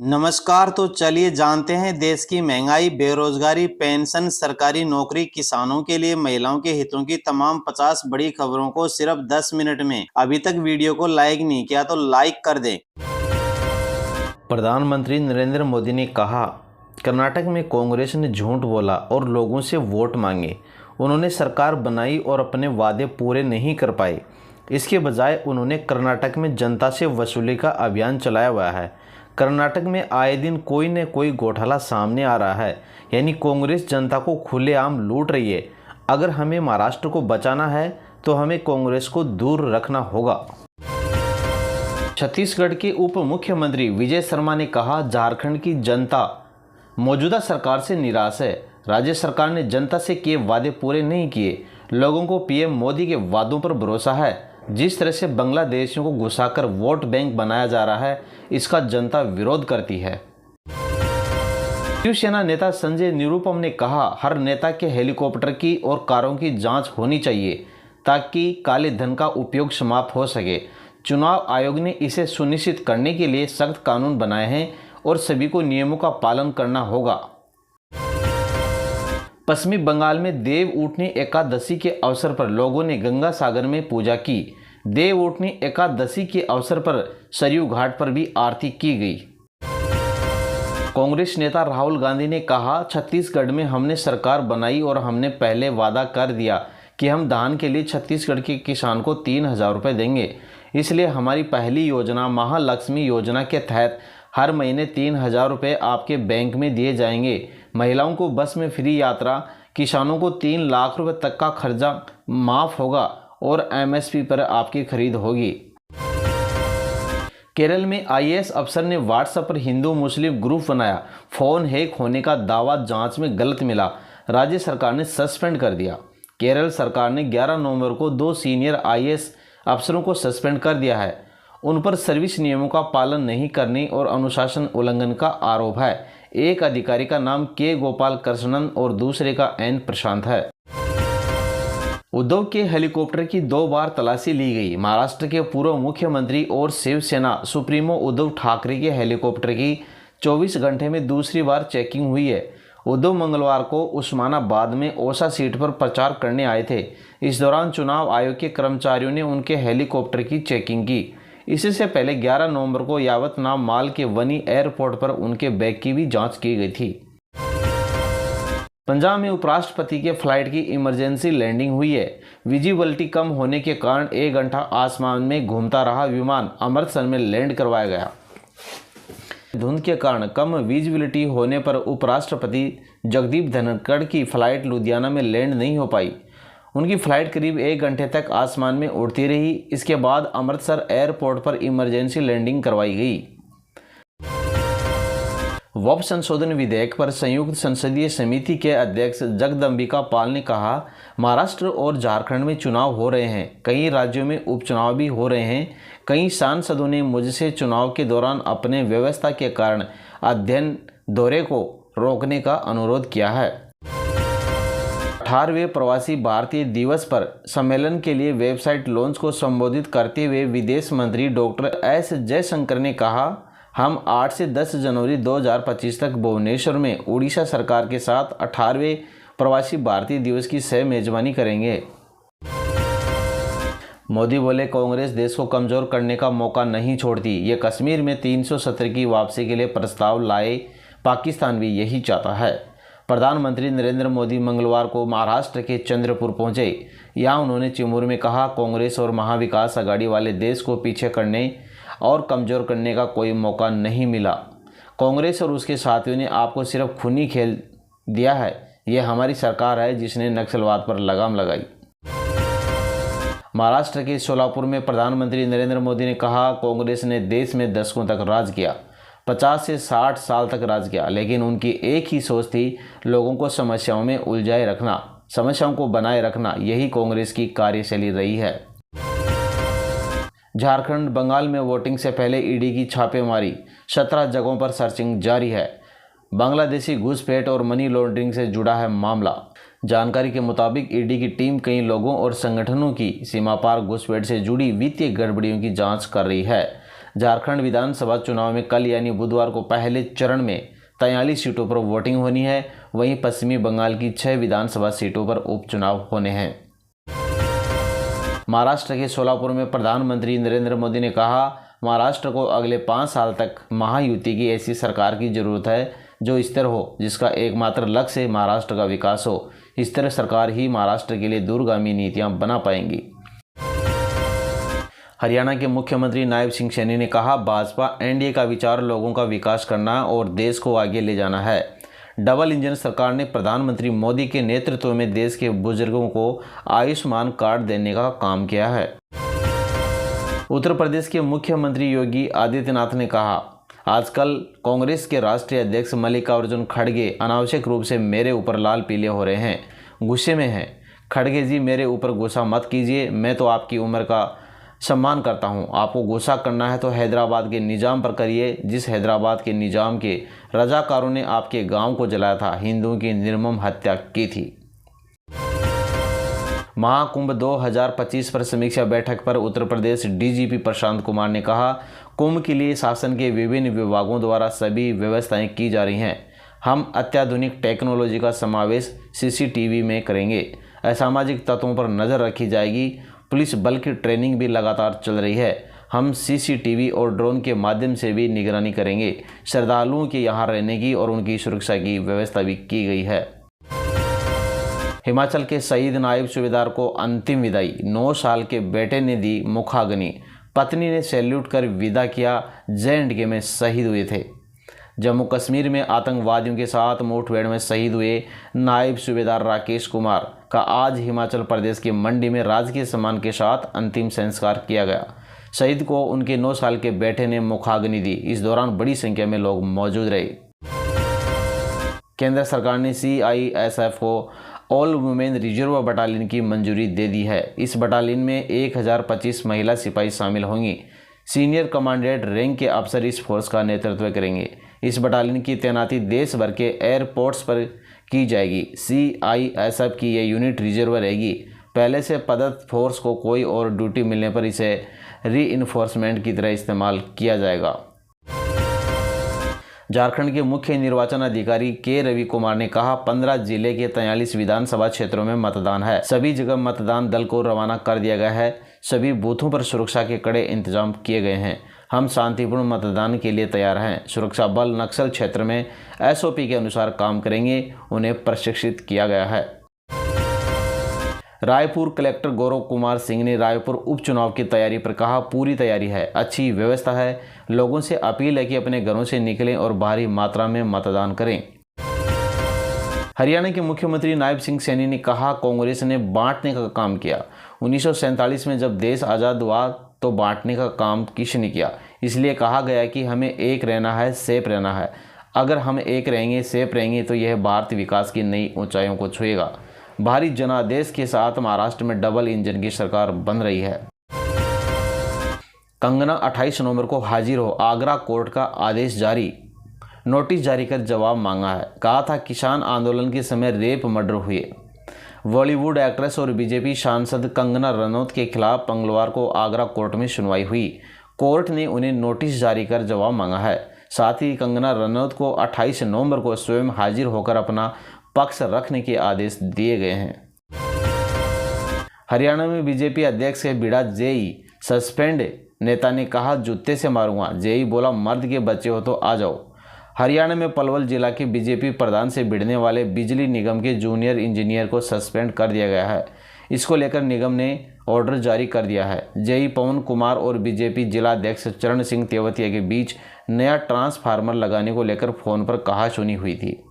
नमस्कार। तो चलिए जानते हैं देश की महंगाई, बेरोजगारी, पेंशन, सरकारी नौकरी, किसानों के लिए महिलाओं के हितों की तमाम 50 बड़ी खबरों को सिर्फ 10 मिनट में। अभी तक वीडियो को लाइक नहीं किया तो लाइक कर दें। प्रधानमंत्री नरेंद्र मोदी ने कहा, कर्नाटक में कांग्रेस ने झूठ बोला और लोगों से वोट मांगे। उन्होंने सरकार बनाई और अपने वादे पूरे नहीं कर पाए। इसके बजाय उन्होंने कर्नाटक में जनता से वसूली का अभियान चलाया हुआ है। कर्नाटक में आए दिन कोई न कोई घोटाला सामने आ रहा है, यानी कांग्रेस जनता को खुलेआम लूट रही है। अगर हमें महाराष्ट्र को बचाना है तो हमें कांग्रेस को दूर रखना होगा। छत्तीसगढ़ के उप मुख्यमंत्री विजय शर्मा ने कहा, झारखंड की जनता मौजूदा सरकार से निराश है। राज्य सरकार ने जनता से किए वादे पूरे नहीं किए। लोगों को पीएम मोदी के वादों पर भरोसा है। जिस तरह से बांग्लादेशियों को घुसाकर वोट बैंक बनाया जा रहा है, इसका जनता विरोध करती है। शिवसेना नेता संजय निरुपम ने कहा, हर नेता के हेलीकॉप्टर की और कारों की जांच होनी चाहिए ताकि काले धन का उपयोग समाप्त हो सके। चुनाव आयोग ने इसे सुनिश्चित करने के लिए सख्त कानून बनाए हैं और सभी को नियमों का पालन करना होगा। पश्चिमी बंगाल में देव उठनी एकादशी के अवसर पर लोगों ने गंगा सागर में पूजा की। देव उठनी एकादशी के अवसर पर सरयू घाट पर भी आरती की गई। कांग्रेस नेता राहुल गांधी ने कहा, छत्तीसगढ़ में हमने सरकार बनाई और हमने पहले वादा कर दिया कि हम धान के लिए छत्तीसगढ़ के किसान को 3,000 रुपये देंगे। इसलिए हमारी पहली योजना महालक्ष्मी योजना के तहत हर महीने 3,000 रुपये आपके बैंक में दिए जाएंगे। महिलाओं को बस में फ्री यात्रा, किसानों को 3 लाख रुपये तक का खर्चा माफ़ होगा और एमएसपी पर आपकी खरीद होगी। केरल में आईएएस अफसर ने व्हाट्सएप पर हिंदू मुस्लिम ग्रुप बनाया। फ़ोन हैक होने का दावा जांच में गलत मिला। राज्य सरकार ने सस्पेंड कर दिया। केरल सरकार ने 11 नवंबर को 2 सीनियर आईएएस अफसरों को सस्पेंड कर दिया है। उन पर सर्विस नियमों का पालन नहीं करने और अनुशासन उल्लंघन का आरोप है। एक अधिकारी का नाम के गोपाल कृष्णन और दूसरे का एन प्रशांत है। उद्धव के हेलीकॉप्टर की 2 बार तलाशी ली गई। महाराष्ट्र के पूर्व मुख्यमंत्री और शिवसेना सुप्रीमो उद्धव ठाकरे के हेलीकॉप्टर की 24 घंटे में दूसरी बार चेकिंग हुई है। उद्धव मंगलवार को उस्मानाबाद में ओसा सीट पर प्रचार करने आए थे। इस दौरान चुनाव आयोग के कर्मचारियों ने उनके हेलीकॉप्टर की चेकिंग की। इससे पहले 11 नवंबर को यावतनाम माल के वनी एयरपोर्ट पर उनके बैग की भी जांच की गई थी। पंजाब में उपराष्ट्रपति के फ्लाइट की इमरजेंसी लैंडिंग हुई है। विजिबिलिटी कम होने के कारण 1 घंटा आसमान में घूमता रहा विमान अमृतसर में लैंड करवाया गया। धुंध के कारण कम विजिबिलिटी होने पर उपराष्ट्रपति जगदीप धनखड़ की फ्लाइट लुधियाना में लैंड नहीं हो पाई। उनकी फ्लाइट करीब 1 घंटे तक आसमान में उड़ती रही। इसके बाद अमृतसर एयरपोर्ट पर इमरजेंसी लैंडिंग करवाई गई। वक्फ संशोधन विधेयक पर संयुक्त संसदीय समिति के अध्यक्ष जगदम्बिका पाल ने कहा, महाराष्ट्र और झारखंड में चुनाव हो रहे हैं। कई राज्यों में उपचुनाव भी हो रहे हैं। कई सांसदों ने मुझसे चुनाव के दौरान अपने व्यवस्था के कारण अध्ययन दौरे को रोकने का अनुरोध किया है। 18वें प्रवासी भारतीय दिवस पर सम्मेलन के लिए वेबसाइट लॉन्च को संबोधित करते हुए विदेश मंत्री डॉक्टर एस जयशंकर ने कहा, हम 8 से 10 जनवरी 2025 तक भुवनेश्वर में उड़ीसा सरकार के साथ 18वें प्रवासी भारतीय दिवस की सह मेजबानी करेंगे। मोदी बोले, कांग्रेस देश को कमज़ोर करने का मौका नहीं छोड़ती। ये कश्मीर में 370 की वापसी के लिए प्रस्ताव लाए। पाकिस्तान भी यही चाहता है। प्रधानमंत्री नरेंद्र मोदी मंगलवार को महाराष्ट्र के चंद्रपुर पहुंचे। यहाँ उन्होंने चिमूर में कहा, कांग्रेस और महाविकास आघाड़ी वाले देश को पीछे करने और कमज़ोर करने का कोई मौका नहीं मिला। कांग्रेस और उसके साथियों ने आपको सिर्फ खूनी खेल दिया है। यह हमारी सरकार है जिसने नक्सलवाद पर लगाम लगाई। महाराष्ट्र के सोलापुर में प्रधानमंत्री नरेंद्र मोदी ने कहा, कांग्रेस ने देश में दशकों तक राज किया, 50 से 60 साल तक राज किया, लेकिन उनकी एक ही सोच थी, लोगों को समस्याओं में उलझाए रखना, समस्याओं को बनाए रखना। यही कांग्रेस की कार्यशैली रही है। झारखंड, बंगाल में वोटिंग से पहले ईडी की छापेमारी, 17 जगहों पर सर्चिंग जारी है। बांग्लादेशी घुसपैठ और मनी लॉन्ड्रिंग से जुड़ा है मामला। जानकारी के मुताबिक ईडी की टीम कई लोगों और संगठनों की सीमापार घुसपैठ से जुड़ी वित्तीय गड़बड़ियों की जांच कर रही है। झारखंड विधानसभा चुनाव में कल यानी बुधवार को पहले चरण में 43 सीटों पर वोटिंग होनी है। वहीं पश्चिमी बंगाल की 6 विधानसभा सीटों पर उपचुनाव होने हैं। महाराष्ट्र के सोलापुर में प्रधानमंत्री नरेंद्र मोदी ने कहा, महाराष्ट्र को अगले 5 साल तक महायुति की ऐसी सरकार की जरूरत है जो स्थिर हो, जिसका एकमात्र लक्ष्य महाराष्ट्र का विकास हो। स्थिर सरकार ही महाराष्ट्र के लिए दूरगामी नीतियां बना पाएंगी। हरियाणा के मुख्यमंत्री नायब सिंह सैनी ने कहा, भाजपा एनडीए का विचार लोगों का विकास करना और देश को आगे ले जाना है। डबल इंजन सरकार ने प्रधानमंत्री मोदी के नेतृत्व में देश के बुजुर्गों को आयुष्मान कार्ड देने का काम किया है। उत्तर प्रदेश के मुख्यमंत्री योगी आदित्यनाथ ने कहा, आजकल कांग्रेस के राष्ट्रीय अध्यक्ष मल्लिकार्जुन खड़गे अनावश्यक रूप से मेरे ऊपर लाल पीले हो रहे हैं, गुस्से में हैं। खड़गे जी, मेरे ऊपर गुस्सा मत कीजिए, मैं तो आपकी उम्र का सम्मान करता हूं। आपको गुस्सा करना है तो हैदराबाद के निज़ाम पर करिए, जिस हैदराबाद के निज़ाम के रजाकारों ने आपके गांव को जलाया था, हिंदुओं की निर्मम हत्या की थी। महाकुंभ 2025 पर समीक्षा बैठक पर उत्तर प्रदेश डीजीपी प्रशांत कुमार ने कहा, कुंभ के लिए शासन के विभिन्न विभागों द्वारा सभी व्यवस्थाएं की जा रही हैं। हम अत्याधुनिक टेक्नोलॉजी का समावेश सीसीटीवी में करेंगे। असामाजिक तत्वों पर नज़र रखी जाएगी। पुलिस बल की ट्रेनिंग भी लगातार चल रही है। हम सीसीटीवी और ड्रोन के माध्यम से भी निगरानी करेंगे। श्रद्धालुओं के यहाँ रहने की और उनकी सुरक्षा की व्यवस्था भी की गई है। हिमाचल के शहीद नायब सूबेदार को अंतिम विदाई, 9 साल के बेटे ने दी मुखाग्नि, पत्नी ने सैल्यूट कर विदा किया। J&K में शहीद हुए थे। जम्मू कश्मीर में आतंकवादियों के साथ मुठभेड़ में शहीद हुए नायब सूबेदार राकेश कुमार का आज हिमाचल प्रदेश के मंडी में राजकीय सम्मान के साथ अंतिम संस्कार किया गया। शहीद को उनके 9 साल के बेटे ने मुखाग्नि दी। इस दौरान बड़ी संख्या में लोग मौजूद रहे। केंद्र सरकार ने CISF को ऑल वुमेन रिजर्व बटालियन की मंजूरी दे दी है। इस बटालियन में 1025 महिला सिपाही शामिल होंगी। सीनियर कमांडेंट रैंक के अफसर इस फोर्स का नेतृत्व करेंगे। इस बटालियन की तैनाती देश भर के एयरपोर्ट्स पर की जाएगी। CISF की यह यूनिट रिजर्व रहेगी। पहले से पदस्थ फोर्स को कोई और ड्यूटी मिलने पर इसे रीइंफोर्समेंट की तरह इस्तेमाल किया जाएगा। झारखंड के मुख्य निर्वाचन अधिकारी के रवि कुमार ने कहा, 15 जिले के 43 विधानसभा क्षेत्रों में मतदान है। सभी जगह मतदान दल को रवाना कर दिया गया है। सभी बूथों पर सुरक्षा के कड़े इंतजाम किए गए हैं। हम शांतिपूर्ण मतदान के लिए तैयार हैं। सुरक्षा बल नक्सल क्षेत्र में SOP के अनुसार काम करेंगे। उन्हें प्रशिक्षित किया गया है। रायपुर कलेक्टर गौरव कुमार सिंह ने रायपुर उपचुनाव की तैयारी पर कहा, पूरी तैयारी है, अच्छी व्यवस्था है। लोगों से अपील है कि अपने घरों से निकलें और भारी मात्रा में मतदान करें। हरियाणा के मुख्यमंत्री नायब सिंह सैनी ने कहा, कांग्रेस ने बांटने का काम किया। 1947 में जब देश आज़ाद हुआ तो बांटने का काम किसने किया? इसलिए कहा गया कि हमें एक रहना है, सेफ रहना है। अगर हम एक रहेंगे, सेफ रहेंगे तो यह भारत विकास की नई ऊंचाइयों को छुएगा। भारी जनादेश के साथ महाराष्ट्र में डबल इंजन की सरकार बन रही है। कंगना 28 नवंबर को हाजिर हो, आगरा कोर्ट का आदेश जारी। नोटिस जारी कर जवाब मांगा है। कहा था किसान आंदोलन के समय रेप मर्डर हुए। बॉलीवुड एक्ट्रेस और बीजेपी सांसद कंगना रनौत के खिलाफ मंगलवार को आगरा कोर्ट में सुनवाई हुई। कोर्ट ने उन्हें नोटिस जारी कर जवाब मांगा है। साथ ही कंगना रनौत को 28 नवंबर को स्वयं हाजिर होकर अपना पक्ष रखने के आदेश दिए गए हैं। हरियाणा में बीजेपी अध्यक्ष के भिड़ा जेई सस्पेंड। नेता ने कहा, जूते से मारूंगा। जेई बोला, मर्द के बच्चे हो तो आ जाओ। हरियाणा में पलवल जिला के बीजेपी प्रधान से भिड़ने वाले बिजली निगम के जूनियर इंजीनियर को सस्पेंड कर दिया गया है। इसको लेकर निगम ने ऑर्डर जारी कर दिया है। जेई पवन कुमार और बीजेपी जिला अध्यक्ष चरण सिंह तेवतिया के बीच नया ट्रांसफार्मर लगाने को लेकर फोन पर कहासुनी हुई थी।